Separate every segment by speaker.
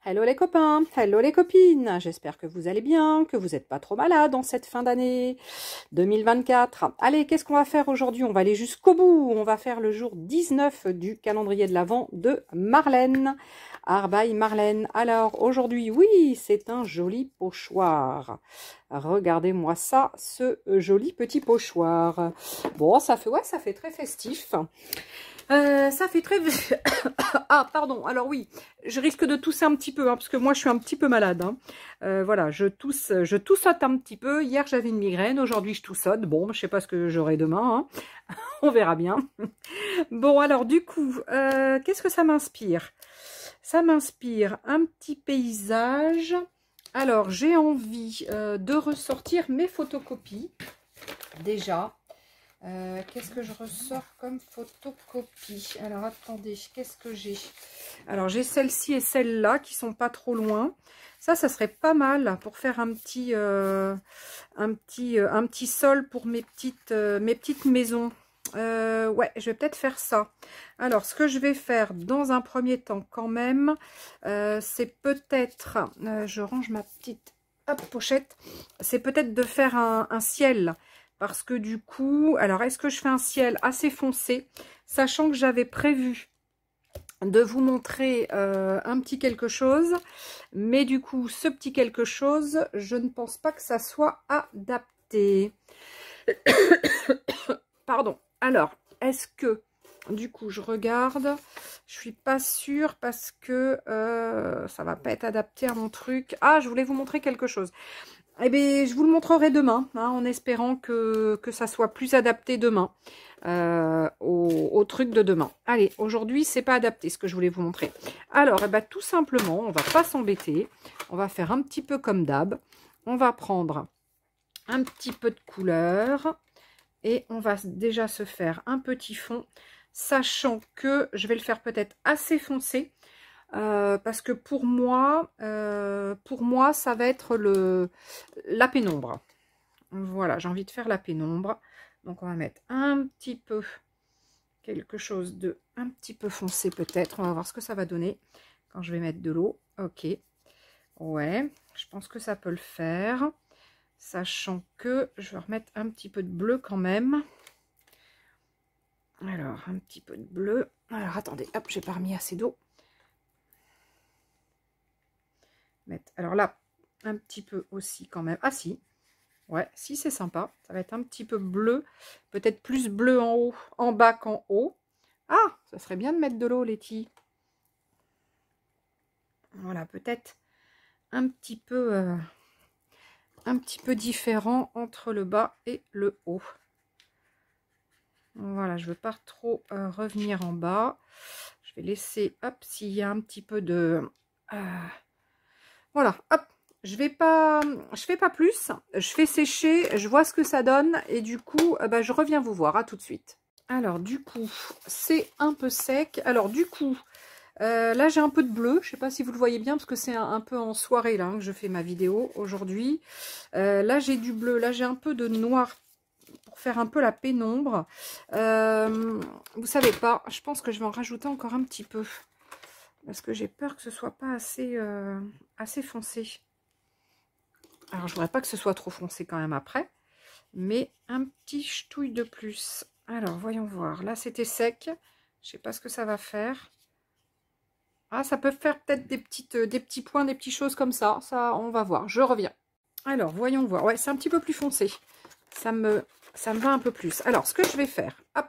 Speaker 1: Hello les copains, hello les copines, j'espère que vous allez bien, que vous n'êtes pas trop malades en cette fin d'année 2024. Allez, qu'est-ce qu'on va faire aujourd'hui? On va aller jusqu'au bout, on va faire le jour 19 du calendrier de l'Avent de Marlène. Arbaï Marlène. Alors aujourd'hui, oui, c'est un joli pochoir. Regardez-moi ça, ce joli petit pochoir. Bon, ça fait très festif. Ça fait très... Ah, pardon. Alors oui, je risque de tousser un petit peu, hein, parce que moi, je suis un petit peu malade. Hein. Voilà, je toussote un petit peu. Hier, j'avais une migraine. Aujourd'hui, je toussote. Bon, je sais pas ce que j'aurai demain. Hein. On verra bien. Bon, alors du coup, qu'est-ce que ça m'inspire? Ça m'inspire un petit paysage. Alors, j'ai envie de ressortir mes photocopies. Déjà. Qu'est-ce que je ressors comme photocopie? Alors attendez, qu'est-ce que j'ai? Alors j'ai celle-ci et celle-là qui sont pas trop loin. Ça serait pas mal pour faire un petit sol pour mes petites maisons. Ouais, je vais peut-être faire ça. Alors ce que je vais faire dans un premier temps quand même, c'est peut-être, je range ma petite pochette, c'est peut-être de faire un ciel. Parce que du coup, alors est-ce que je fais un ciel assez foncé, sachant que j'avais prévu de vous montrer un petit quelque chose, mais du coup, ce petit quelque chose, je ne pense pas que ça soit adapté. Pardon. Alors, est-ce que, du coup, je regarde, je suis pas sûre parce que ça va pas être adapté à mon truc. Ah, je voulais vous montrer quelque chose. Eh bien, je vous le montrerai demain, hein, en espérant que ça soit plus adapté demain, au truc de demain. Allez, aujourd'hui, c'est pas adapté ce que je voulais vous montrer. Alors, eh ben, tout simplement, on va pas s'embêter. On va faire un petit peu comme d'hab. On va prendre un petit peu de couleur et on va déjà se faire un petit fond, sachant que je vais le faire peut-être assez foncé. Parce que pour moi, ça va être la pénombre. Voilà, j'ai envie de faire la pénombre. Donc, on va mettre un petit peu, quelque chose de un petit peu foncé peut-être. On va voir ce que ça va donner quand je vais mettre de l'eau. Ok. Ouais, je pense que ça peut le faire. Sachant que je vais remettre un petit peu de bleu quand même. Alors, un petit peu de bleu. Alors, attendez, hop, j'ai pas remis assez d'eau. Alors là, un petit peu aussi quand même. Ah si, ouais, si c'est sympa. Ça va être un petit peu bleu, peut-être plus bleu en haut, en bas qu'en haut. Ah, ça serait bien de mettre de l'eau, Letty. Voilà, peut-être un petit peu différent entre le bas et le haut. Voilà, je veux pas trop revenir en bas. Je vais laisser, hop, s'il y a un petit peu de... voilà, hop. Je fais pas plus, je fais sécher, je vois ce que ça donne et du coup, bah, je reviens vous voir, à tout de suite. Alors du coup, c'est un peu sec. Alors du coup, là j'ai un peu de bleu, je sais pas si vous le voyez bien parce que c'est un peu en soirée là, hein, que je fais ma vidéo aujourd'hui. Là j'ai du bleu, là j'ai un peu de noir pour faire un peu la pénombre. Vous savez pas, je pense que je vais en rajouter encore un petit peu. Parce que j'ai peur que ce soit pas assez foncé. Alors, je voudrais pas que ce soit trop foncé quand même après. Mais un petit ch'touille de plus. Alors, voyons voir. Là, c'était sec. Je sais pas ce que ça va faire. Ah, ça peut faire peut-être des petits points, des petites choses comme ça. Ça, on va voir. Je reviens. Alors, voyons voir. Ouais, c'est un petit peu plus foncé. Ça me va un peu plus. Alors, ce que je vais faire, hop,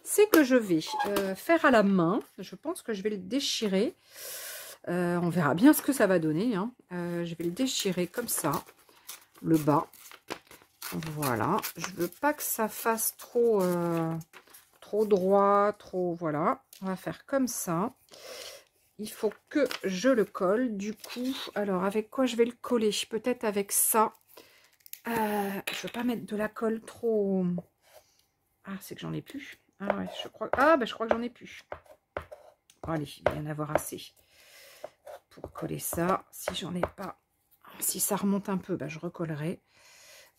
Speaker 1: c'est que je vais faire à la main. Je pense que je vais le déchirer. On verra bien ce que ça va donner. Hein. Je vais le déchirer comme ça, le bas. Voilà. Je veux pas que ça fasse trop droit, trop... Voilà. On va faire comme ça. Il faut que je le colle. Du coup, alors avec quoi je vais le coller? Peut-être avec ça. Je veux pas mettre de la colle trop... Ah, c'est que j'en ai plus. Ah ouais, je crois... Ah, ben je crois que j'en ai plus. Bon, allez, il va y en avoir assez pour coller ça. Si j'en ai pas, si ça remonte un peu, bah, je recollerai.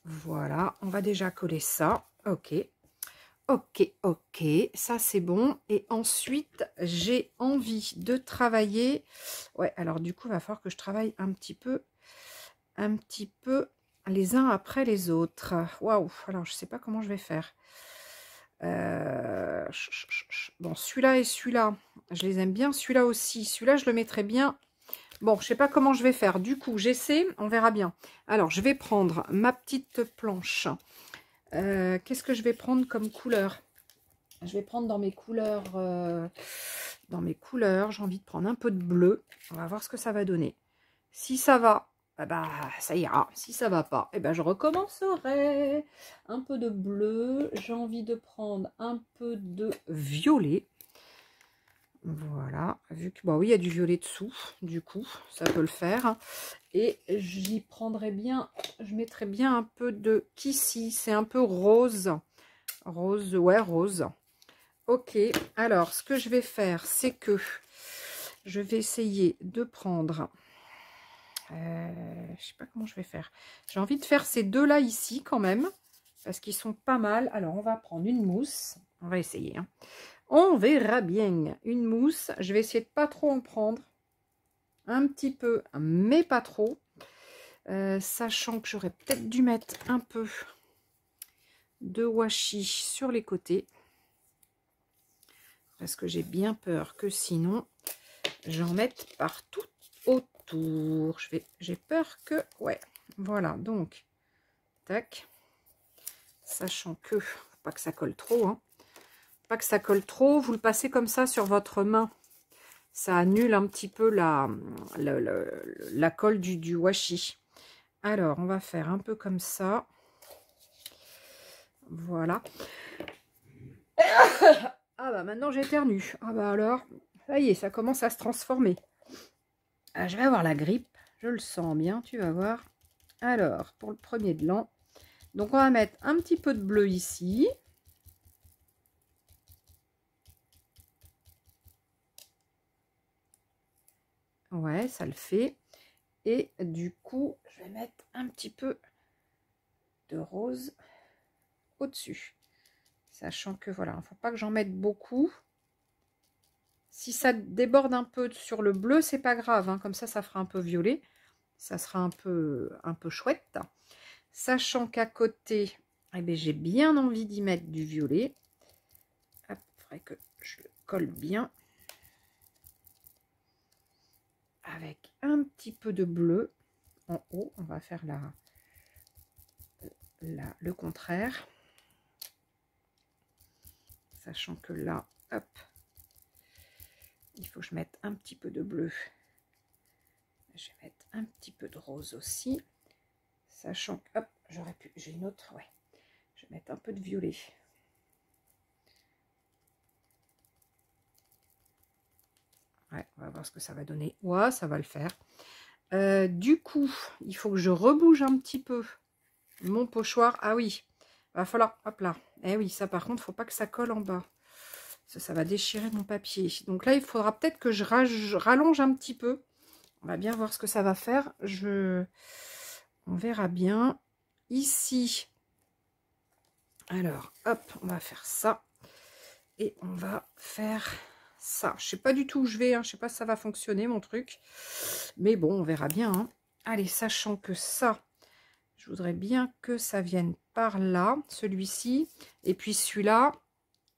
Speaker 1: Voilà, on va déjà coller ça. Ok, Ok, ok, ça c'est bon. Et ensuite, j'ai envie de travailler. Ouais, alors du coup, il va falloir que je travaille un petit peu les uns après les autres. Waouh, alors je sais pas comment je vais faire. Bon, celui-là et celui-là, je les aime bien. Celui-là aussi, celui-là, je le mettrai bien. Bon, je sais pas comment je vais faire. Du coup, j'essaie, on verra bien. Alors, je vais prendre ma petite planche. Qu'est-ce que je vais prendre comme couleur? Je vais prendre dans mes couleurs. J'ai envie de prendre un peu de bleu. On va voir ce que ça va donner. Si ça va, eh ben, ça ira. Si ça va pas, eh ben, je recommencerai. Un peu de bleu. J'ai envie de prendre un peu de violet. Voilà. Vu que, bon, oui, il y a du violet dessous. Du coup, ça peut le faire. Et j'y prendrai bien, je mettrai bien un peu de Kissy. C'est un peu rose. Rose, ouais, rose. Ok. Alors, ce que je vais faire, c'est que je vais essayer de prendre... je sais pas comment je vais faire. J'ai envie de faire ces deux-là ici quand même. Parce qu'ils sont pas mal. Alors, on va prendre une mousse. On va essayer. Hein. On verra bien. Une mousse. Je vais essayer de pas trop en prendre. Un petit peu, mais pas trop. Sachant que j'aurais peut-être dû mettre un peu de washi sur les côtés. Parce que j'ai bien peur que sinon, j'en mette partout autour. J'ai peur que... Ouais, voilà. Donc, tac. Sachant que, faut pas que ça colle trop. Hein. Pas que ça colle trop. Vous le passez comme ça sur votre main. Ça annule un petit peu la colle du washi. Alors, on va faire un peu comme ça. Voilà. Ah bah maintenant j'éternue. Ah bah alors, ça y est, ça commence à se transformer. Ah, je vais avoir la grippe. Je le sens bien, tu vas voir. Alors, pour le premier de l'an. Donc on va mettre un petit peu de bleu ici. Ouais, ça le fait. Et du coup, je vais mettre un petit peu de rose au-dessus. Sachant que voilà, il ne faut pas que j'en mette beaucoup. Si ça déborde un peu sur le bleu, c'est pas grave. Hein. Comme ça fera un peu violet. Ça sera un peu chouette. Sachant qu'à côté, eh bien, j'ai bien envie d'y mettre du violet. Hop, il faudrait que je le colle bien. Avec un petit peu de bleu en haut. On va faire le contraire. Sachant que là, hop, il faut que je mette un petit peu de bleu. Je vais mettre un petit peu de rose aussi. Sachant que, hop, j'aurais pu, j'ai une autre, ouais. Je vais mettre un peu de violet. Ouais, on va voir ce que ça va donner. Ouais, ça va le faire. Du coup, il faut que je rebouge un petit peu mon pochoir. Ah oui, il va falloir, hop là. Eh oui, ça par contre, il ne faut pas que ça colle en bas. Ça va déchirer mon papier. Donc là, il faudra peut-être que je rallonge un petit peu. On va bien voir ce que ça va faire. On verra bien. Ici, alors, hop, on va faire ça. Et on va faire ça. Je sais pas du tout où je vais. Hein. Je sais pas si ça va fonctionner, mon truc. Mais bon, on verra bien. Hein. Allez, sachant que ça, je voudrais bien que ça vienne par là, celui-ci. Et puis celui-là,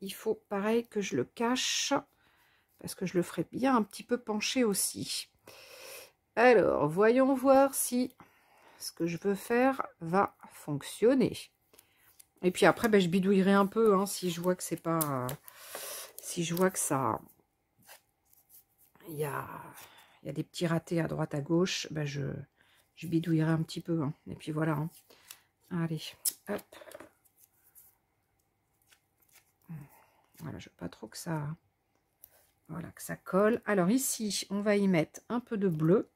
Speaker 1: il faut pareil que je le cache. Parce que je le ferai bien un petit peu pencher aussi. Alors, voyons voir si ce que je veux faire va fonctionner. Et puis après, ben, je bidouillerai un peu hein, si je vois que c'est pas... si je vois que ça... Il y a des petits ratés à droite, à gauche, ben, je bidouillerai un petit peu. Hein. Et puis voilà. Hein. Allez, hop. Voilà, je veux pas trop que ça... Voilà, que ça colle. Alors ici, on va y mettre un peu de bleu.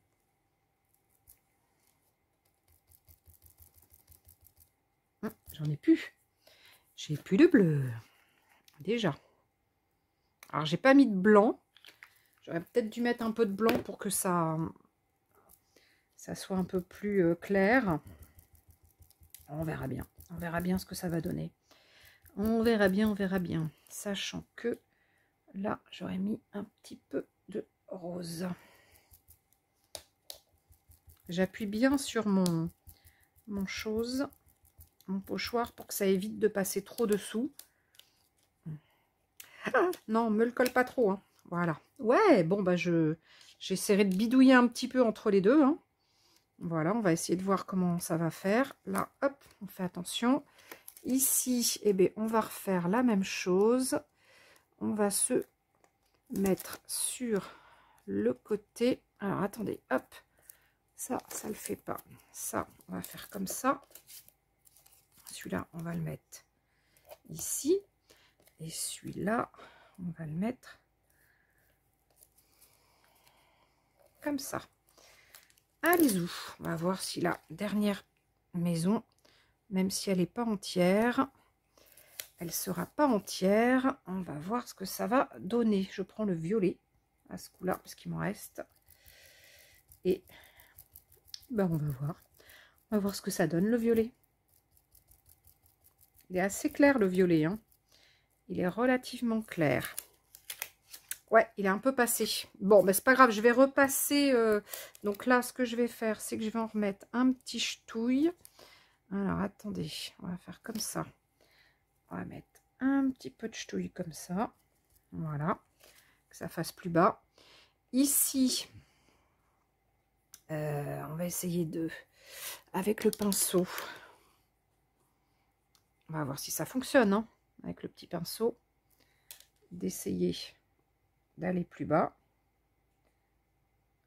Speaker 1: J'en ai plus. J'ai plus de bleu. Déjà. Alors, j'ai pas mis de blanc. J'aurais peut-être dû mettre un peu de blanc pour que ça soit un peu plus clair. On verra bien. On verra bien ce que ça va donner. On verra bien, on verra bien. Sachant que là, j'aurais mis un petit peu de rose. J'appuie bien sur mon pochoir pour que ça évite de passer trop dessous. Non, me le colle pas trop. Hein. Voilà. Ouais, bon, bah j'essaierai de bidouiller un petit peu entre les deux. Hein. Voilà, on va essayer de voir comment ça va faire. Là, hop, on fait attention. Ici, eh bien, on va refaire la même chose. On va se mettre sur le côté. Alors, attendez, hop. Ça le fait pas. Ça, on va faire comme ça. Celui-là, on va le mettre ici. Et celui-là, on va le mettre comme ça. Allez-y, on va voir si la dernière maison, même si elle n'est pas entière, elle sera pas entière. On va voir ce que ça va donner. Je prends le violet à ce coup-là, parce qu'il m'en reste. Et ben, on va voir. On va voir ce que ça donne, le violet. Il est assez clair, le violet. Hein. Il est relativement clair. Ouais, il est un peu passé. Bon, ben c'est pas grave, je vais repasser. Donc là, ce que je vais faire, c'est que je vais en remettre un petit ch'touille. Alors, attendez, on va faire comme ça. On va mettre un petit peu de ch'touille comme ça. Voilà, que ça fasse plus bas. Ici, on va essayer de, avec le pinceau, on va voir si ça fonctionne, hein, avec le petit pinceau, d'essayer d'aller plus bas.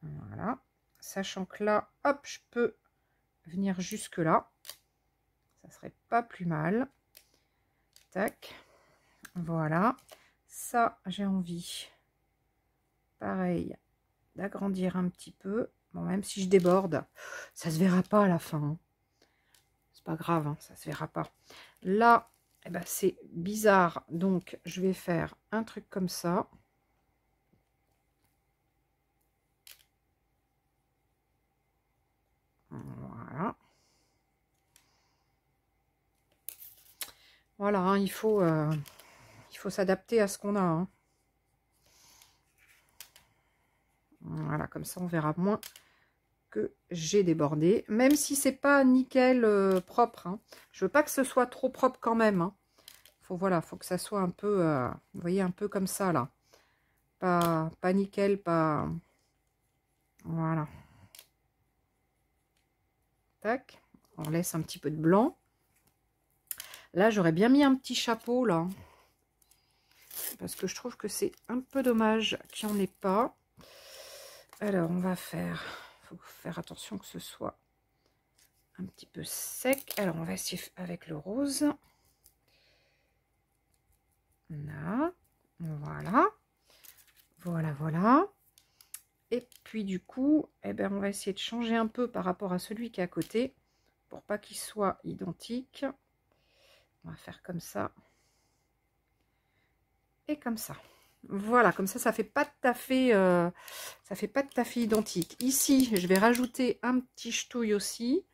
Speaker 1: Voilà, sachant que là, hop, je peux venir jusque là. Ça serait pas plus mal. Tac, voilà. Ça, j'ai envie, pareil, d'agrandir un petit peu. Bon, même si je déborde, ça se verra pas à la fin. Hein. C'est pas grave, hein, ça se verra pas. Là, eh ben, c'est bizarre, donc je vais faire un truc comme ça. Voilà. Voilà, hein, il faut s'adapter à ce qu'on a. Hein. Voilà, comme ça on verra moins que j'ai débordé. Même si c'est pas nickel propre. Hein. Je veux pas que ce soit trop propre quand même. Hein. Voilà, faut que ça soit un peu, vous voyez, un peu comme ça là. Pas nickel, pas... Voilà. Tac, on laisse un petit peu de blanc. Là, j'aurais bien mis un petit chapeau là. Parce que je trouve que c'est un peu dommage qu'il n'y en ait pas. Alors, on va faire... Il faut faire attention que ce soit un petit peu sec. Alors, on va essayer avec le rose. Là. Voilà. Voilà, voilà. Et puis, du coup, eh ben, on va essayer de changer un peu par rapport à celui qui est à côté. Pour pas qu'il soit identique. On va faire comme ça. Et comme ça. Voilà, comme ça fait pas tout à fait, ça fait pas tout à fait identique. Ici, je vais rajouter un petit ch'touille aussi.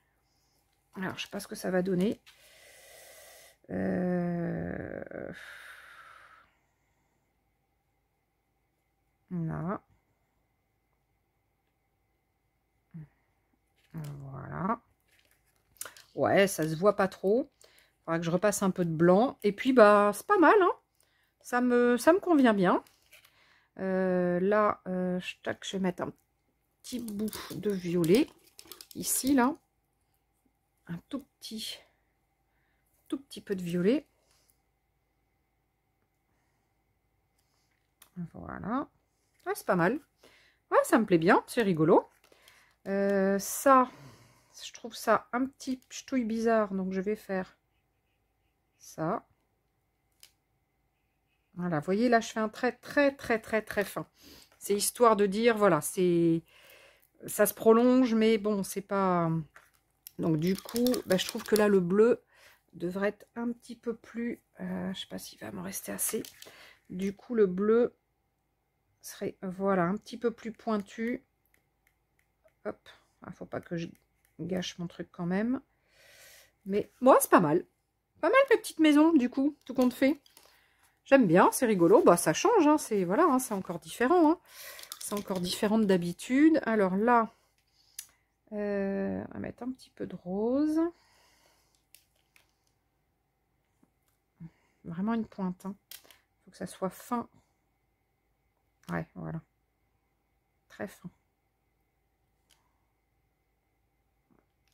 Speaker 1: Alors, je sais pas ce que ça va donner. Là. Voilà. Ouais, ça se voit pas trop. Il faudra que je repasse un peu de blanc. Et puis, bah, c'est pas mal, hein. Ça me convient bien. Là, je vais mettre un petit bout de violet. Ici, là. Un tout petit peu de violet. Voilà. Ouais, c'est pas mal. Ouais, ça me plaît bien. C'est rigolo. Ça, je trouve ça un petit ch'touille bizarre. Donc, je vais faire ça. Voilà, vous voyez, là, je fais un trait très, très, très, très fin. C'est histoire de dire, voilà, ça se prolonge, mais bon, c'est pas... Donc, du coup, bah, je trouve que là, le bleu devrait être un petit peu plus... je sais pas s'il va m'en rester assez. Du coup, le bleu serait, voilà, un petit peu plus pointu. Hop, il ne faut pas que je gâche mon truc quand même. Mais moi, c'est pas mal. Pas mal mes petites maisons, du coup, tout compte fait. J'aime bien, c'est rigolo. Bah, ça change, hein, c'est voilà, hein, c'est encore différent. Hein. C'est encore différent d'habitude. Alors là, on va mettre un petit peu de rose. Vraiment une pointe. Hein. Faut que ça soit fin. Ouais, voilà. Très fin.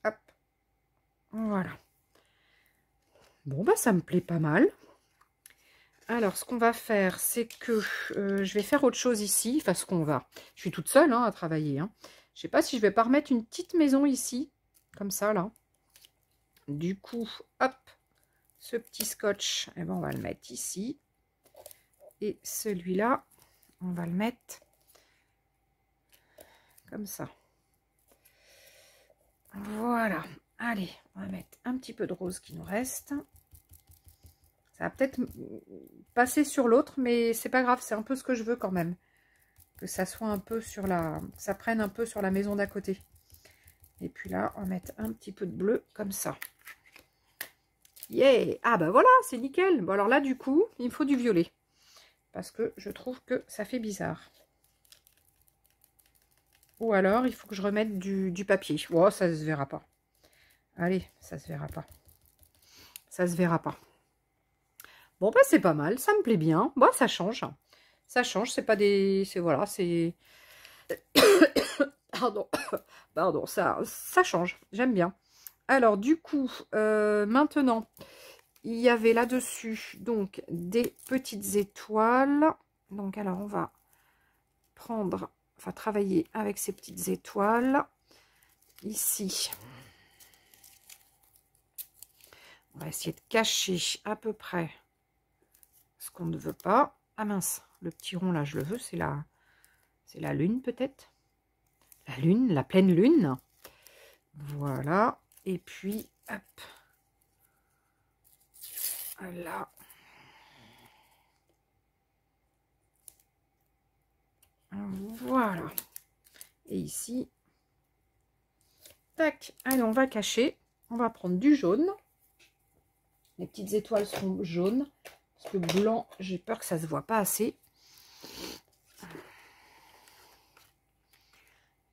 Speaker 1: Hop. Voilà. Bon, bah, ça me plaît pas mal. Alors, ce qu'on va faire, c'est que je vais faire autre chose ici. Enfin, ce qu'on va. Je suis toute seule hein, à travailler. Hein. Je sais pas si je vais pas remettre une petite maison ici. Comme ça, là. Du coup, hop. Ce petit scotch, eh ben, on va le mettre ici. Et celui-là, on va le mettre comme ça. Voilà. Allez, on va mettre un petit peu de rose qui nous reste. Ça va peut-être passer sur l'autre, mais c'est pas grave, c'est un peu ce que je veux quand même. Que ça soit un peu sur la... ça prenne un peu sur la maison d'à côté. Et puis là, on va mettre un petit peu de bleu comme ça. Yeah! Ah bah voilà, c'est nickel. Bon alors là, du coup, il me faut du violet. Parce que je trouve que ça fait bizarre. Ou alors, il faut que je remette du papier. Oh, ça se verra pas. Allez, ça se verra pas. Ça se verra pas. Bon, bah c'est pas mal, ça me plaît bien. Bon, ça change. Ça change, c'est pas des... c'est voilà, c'est... Pardon. Pardon, ça change. J'aime bien. Alors, du coup, maintenant, il y avait là-dessus, donc, des petites étoiles. Donc, alors, on va prendre... enfin, travailler avec ces petites étoiles. Ici. On va essayer de cacher à peu près ce qu'on ne veut pas. Ah mince, le petit rond là, je le veux, c'est la lune peut-être. La lune, la pleine lune. Voilà. Et puis, hop. Là. Voilà. Et ici. Tac. Allez, on va cacher. On va prendre du jaune. Les petites étoiles seront jaunes. Parce que blanc, j'ai peur que ça se voit pas assez.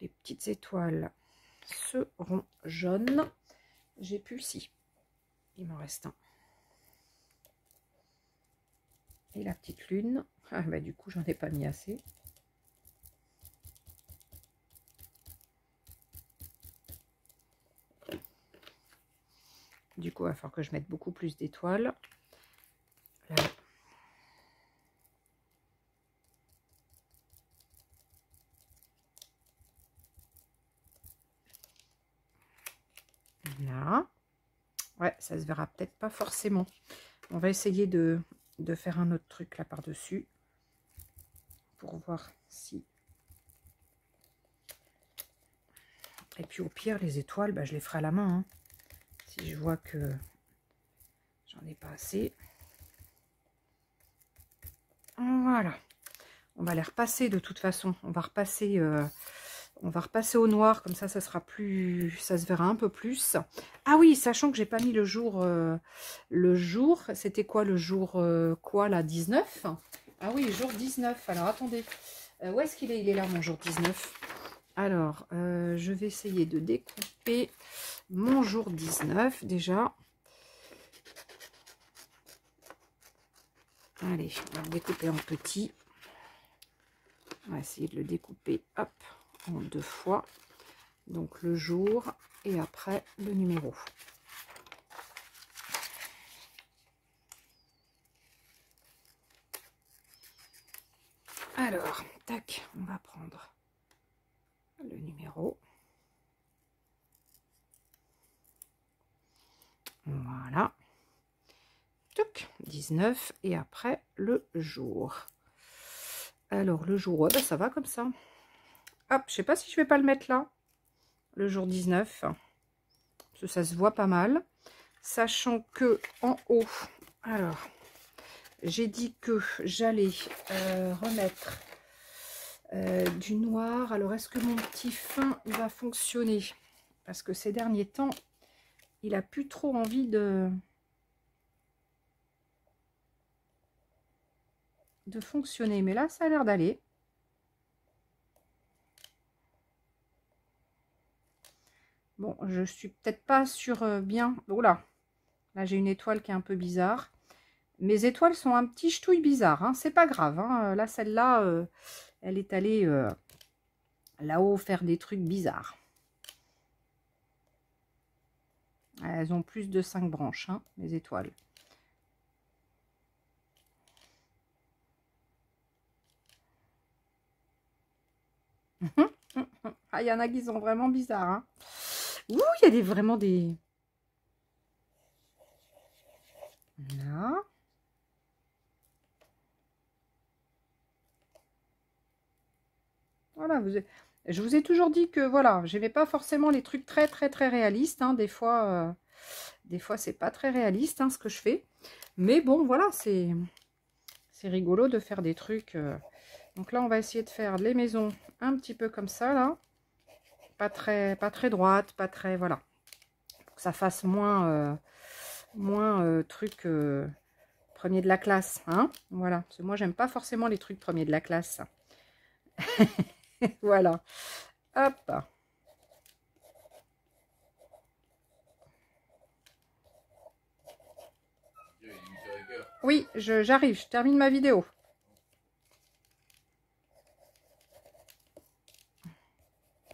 Speaker 1: Les petites étoiles seront jaunes. J'ai plus si. Il m'en reste un. Et la petite lune. Ah bah du coup, j'en ai pas mis assez. Du coup, il va falloir que je mette beaucoup plus d'étoiles. Là. Là. Ouais, ça se verra peut-être pas forcément. On va essayer de faire un autre truc là par-dessus. Pour voir si... Et puis au pire, les étoiles, bah, je les ferai à la main. Hein. Si je vois que j'en ai pas assez. Voilà. On va les repasser de toute façon. On va repasser au noir. Comme ça, ça sera plus... ça se verra un peu plus. Ah oui, sachant que j'ai pas mis le jour... c'était quoi le jour... quoi là, 19? Ah oui, jour 19. Alors attendez. Où est-ce qu'il est? Il est là, mon jour 19. Alors, je vais essayer de découper mon jour 19 déjà. Allez, on va le découper en petit. On va essayer de le découper, hop, en 2 fois. Donc le jour et après le numéro. Alors, tac, on va prendre le numéro. Voilà. Toc, 19 et après le jour. Alors le jour, ouais, bah, ça va comme ça. Hop, je sais pas si je vais pas le mettre là. Le jour 19. Parce que ça se voit pas mal. Sachant que en haut, alors, j'ai dit que j'allais remettre du noir. Alors, est-ce que mon petit fin va fonctionner? Parce que ces derniers temps, il a plus trop envie de de fonctionner. Mais là, ça a l'air d'aller. Bon, je suis peut-être pas sur bien... Oula, là j'ai une étoile qui est un peu bizarre. Mes étoiles sont un petit ch'touille bizarre, hein. C'est pas grave. Hein. Là, celle-là, elle est allée là-haut faire des trucs bizarres. Elles ont plus de 5 branches, hein, les étoiles. Ah, il y en a qui sont vraiment bizarres. Hein. Ouh, il y a vraiment des... Là. Voilà, je vous ai toujours dit que voilà, j'aimais pas forcément les trucs très réalistes. Hein. Des fois c'est pas très réaliste hein, ce que je fais. Mais bon, voilà, c'est rigolo de faire des trucs. Donc là, on va essayer de faire les maisons un petit peu comme ça, là. Pas très droite, pas très... Voilà. Pour que ça fasse moins truc premier de la classe. Hein, voilà. Parce que moi, j'aime pas forcément les trucs premiers de la classe. Voilà. Hop. Oui, j'arrive. Je termine ma vidéo.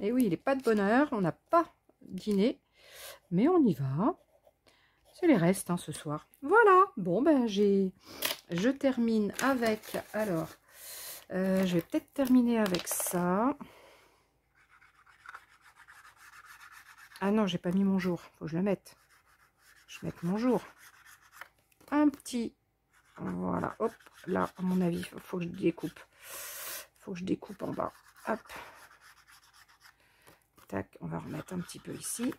Speaker 1: Et oui, il n'est pas de bonne heure. On n'a pas dîné. Mais on y va. C'est les restes hein, ce soir. Voilà. Bon, ben, je termine avec... Alors, je vais peut-être terminer avec ça. Ah non, j'ai pas mis mon jour. Faut que je le mette. Je vais mettre mon jour. Un petit... Voilà. Hop. Là, à mon avis, il faut que je découpe. Faut que je découpe en bas. Hop. Tac. On va remettre un petit peu ici.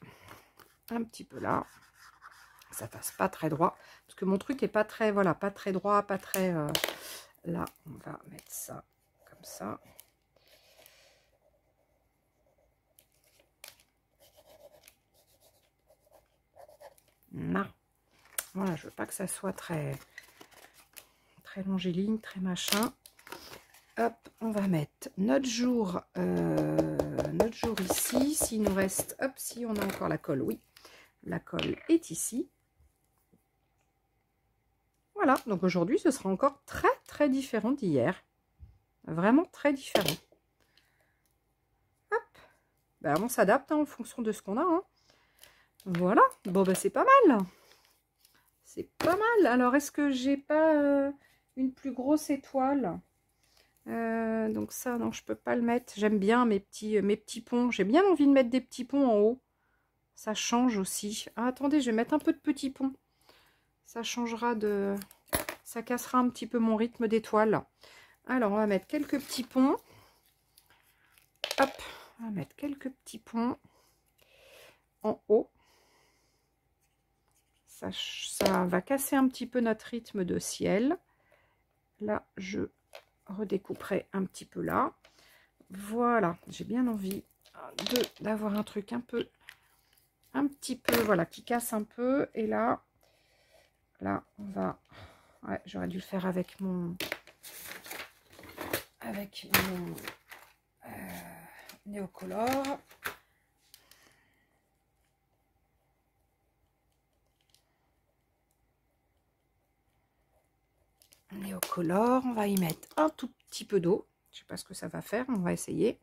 Speaker 1: Un petit peu là. Ça passe pas très droit. Parce que mon truc est pas très... Voilà, pas très droit, pas très... Là, on va mettre ça comme ça. Non. Voilà, je veux pas que ça soit très longiligne, très machin. Hop, on va mettre notre jour ici. S'il nous reste, hop, si on a encore la colle, oui, la colle est ici. Voilà, donc aujourd'hui, ce sera encore très différent d'hier. Vraiment très différent. Hop, ben, on s'adapte hein, en fonction de ce qu'on a. Hein. Voilà, bon, ben, c'est pas mal. C'est pas mal. Alors, est-ce que j'ai pas une plus grosse étoile? Donc ça, non, je peux pas le mettre. J'aime bien mes petits ponts. J'ai bien envie de mettre des petits ponts en haut. Ça change aussi. Ah, attendez, je vais mettre un peu de petits ponts. Ça changera de... Ça cassera un petit peu mon rythme d'étoile. Alors, on va mettre quelques petits ponts. Hop, on va mettre quelques petits ponts en haut. Ça va casser un petit peu notre rythme de ciel. Là, je redécouperai un petit peu là. Voilà, j'ai bien envie d'avoir un truc un petit peu, voilà, qui casse un peu. Et là, on va... Ouais, j'aurais dû le faire avec mon Néocolor. Néocolor, on va y mettre un tout petit peu d'eau. Je sais pas ce que ça va faire, on va essayer.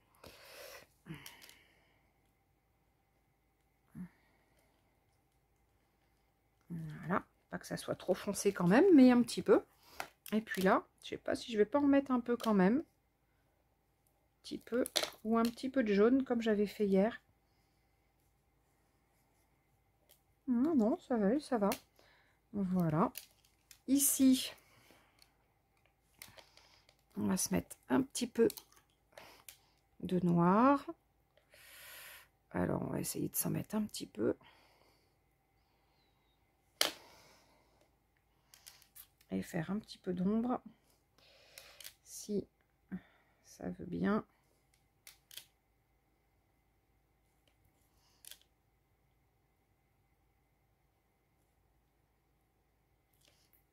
Speaker 1: Voilà, pas que ça soit trop foncé quand même, mais un petit peu. Et puis là, je sais pas si je vais pas en mettre un peu quand même. Un petit peu, ou un petit peu de jaune comme j'avais fait hier. Non, non, ça va, ça va. Voilà. Ici, on va se mettre un petit peu de noir. Alors, on va essayer de s'en mettre un petit peu. Et faire un petit peu d'ombre. Si ça veut bien.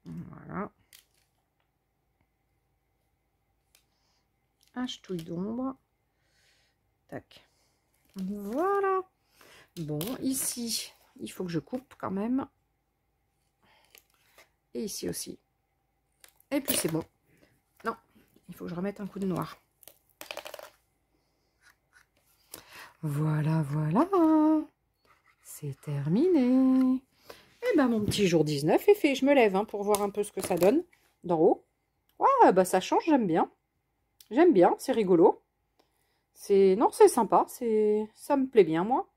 Speaker 1: Voilà. un ch'touille d'ombre. Tac. Voilà. Bon, ici, il faut que je coupe quand même. Et ici aussi. Et puis c'est bon. Non, il faut que je remette un coup de noir. Voilà, voilà. C'est terminé. Et ben mon petit jour 19 est fait. Je me lève hein, pour voir un peu ce que ça donne d'en haut. Ouais, bah ça change, j'aime bien. J'aime bien, c'est rigolo. Non, c'est sympa, ça me plaît bien moi.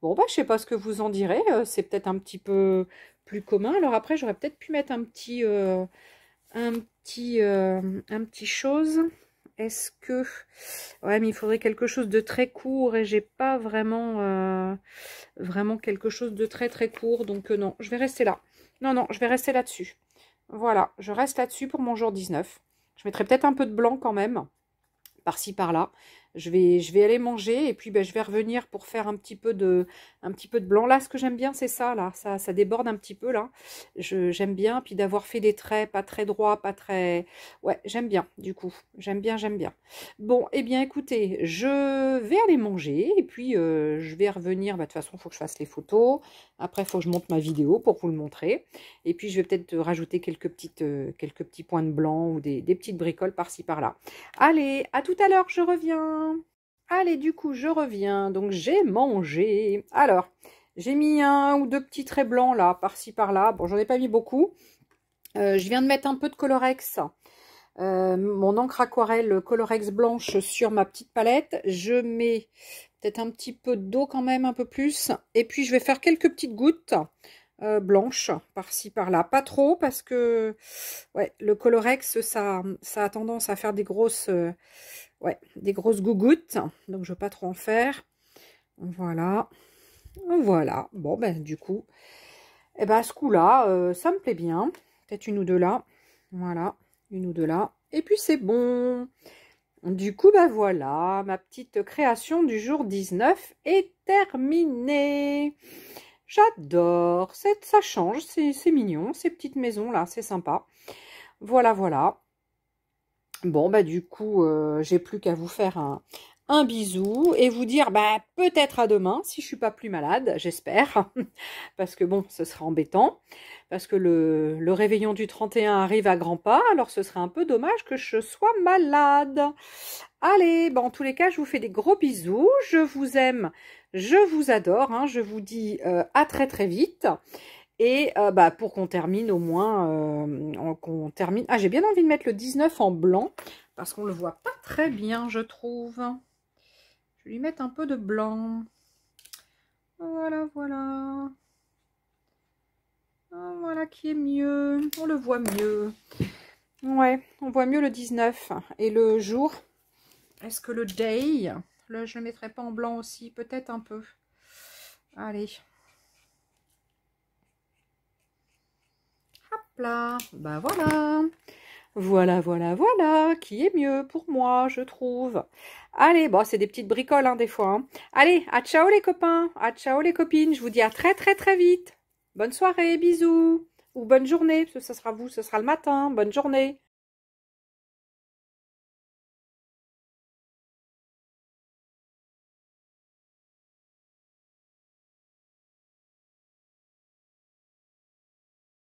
Speaker 1: Bon bah je sais pas ce que vous en direz, c'est peut-être un petit peu plus commun. Alors après j'aurais peut-être pu mettre un petit chose. Est-ce que ouais mais il faudrait quelque chose de très court et j'ai pas vraiment quelque chose de très très court donc non, je vais rester là. Non, je vais rester là-dessus. Voilà, je reste là-dessus pour mon jour 19. Je mettrai peut-être un peu de blanc quand même, par-ci par-là. Je vais aller manger et puis ben, je vais revenir pour faire un petit peu de blanc. Là, ce que j'aime bien, c'est ça, là. Ça déborde un petit peu, là. J'aime bien. Puis d'avoir fait des traits pas très droits, pas très... Ouais, j'aime bien, du coup. J'aime bien, j'aime bien. Bon, eh bien, écoutez, je vais aller manger et puis je vais revenir. Bah, de toute façon, il faut que je fasse les photos. Après, il faut que je monte ma vidéo pour vous le montrer. Et puis, je vais peut-être rajouter quelques petits points de blanc ou des petites bricoles par-ci, par-là. Allez, à tout à l'heure, je reviens. Allez, du coup, je reviens. Donc, j'ai mangé. Alors, j'ai mis un ou deux petits traits blancs, là, par-ci, par-là. Bon, j'en ai pas mis beaucoup. Je viens de mettre un peu de Colorex. Mon encre aquarelle Colorex blanche sur ma petite palette. Je mets peut-être un petit peu d'eau quand même, un peu plus. Et puis, je vais faire quelques petites gouttes blanches, par-ci, par-là. Pas trop, parce que ouais, le Colorex, ça a tendance à faire des grosses... ouais, des grosses gougouttes, donc je ne veux pas trop en faire. Voilà. Voilà. Bon, ben, du coup, eh ben, à ce coup-là, ça me plaît bien. Peut-être une ou deux là. Voilà, une ou deux là. Et puis, c'est bon. Du coup, ben voilà, ma petite création du jour 19 est terminée. J'adore. Ça change, c'est mignon, ces petites maisons-là, c'est sympa. Voilà, voilà. Bon, bah du coup, j'ai plus qu'à vous faire un bisou et vous dire bah peut-être à demain, si je suis pas plus malade, j'espère. Parce que bon, ce sera embêtant. Parce que le réveillon du 31 arrive à grands pas, alors ce serait un peu dommage que je sois malade. Allez, bah en tous les cas, je vous fais des gros bisous. Je vous aime, je vous adore. Hein, je vous dis à très très vite. Et bah, pour qu'on termine au moins, qu'on termine... Ah, j'ai bien envie de mettre le 19 en blanc, parce qu'on ne le voit pas très bien, je trouve. Je vais lui mettre un peu de blanc. Voilà, voilà. Voilà qui est mieux. On le voit mieux. Ouais, on voit mieux le 19. Et le jour, est-ce que le day, je ne le mettrai pas en blanc aussi? Peut-être un peu. Allez. Là, bah voilà. Voilà, voilà, voilà, qui est mieux pour moi, je trouve. Allez, bon, c'est des petites bricoles, hein, des fois. Hein. Allez, à ciao les copains, à ciao les copines. Je vous dis à très, très, très vite. Bonne soirée, bisous. Ou bonne journée, parce que ce sera vous, ce sera le matin. Bonne journée.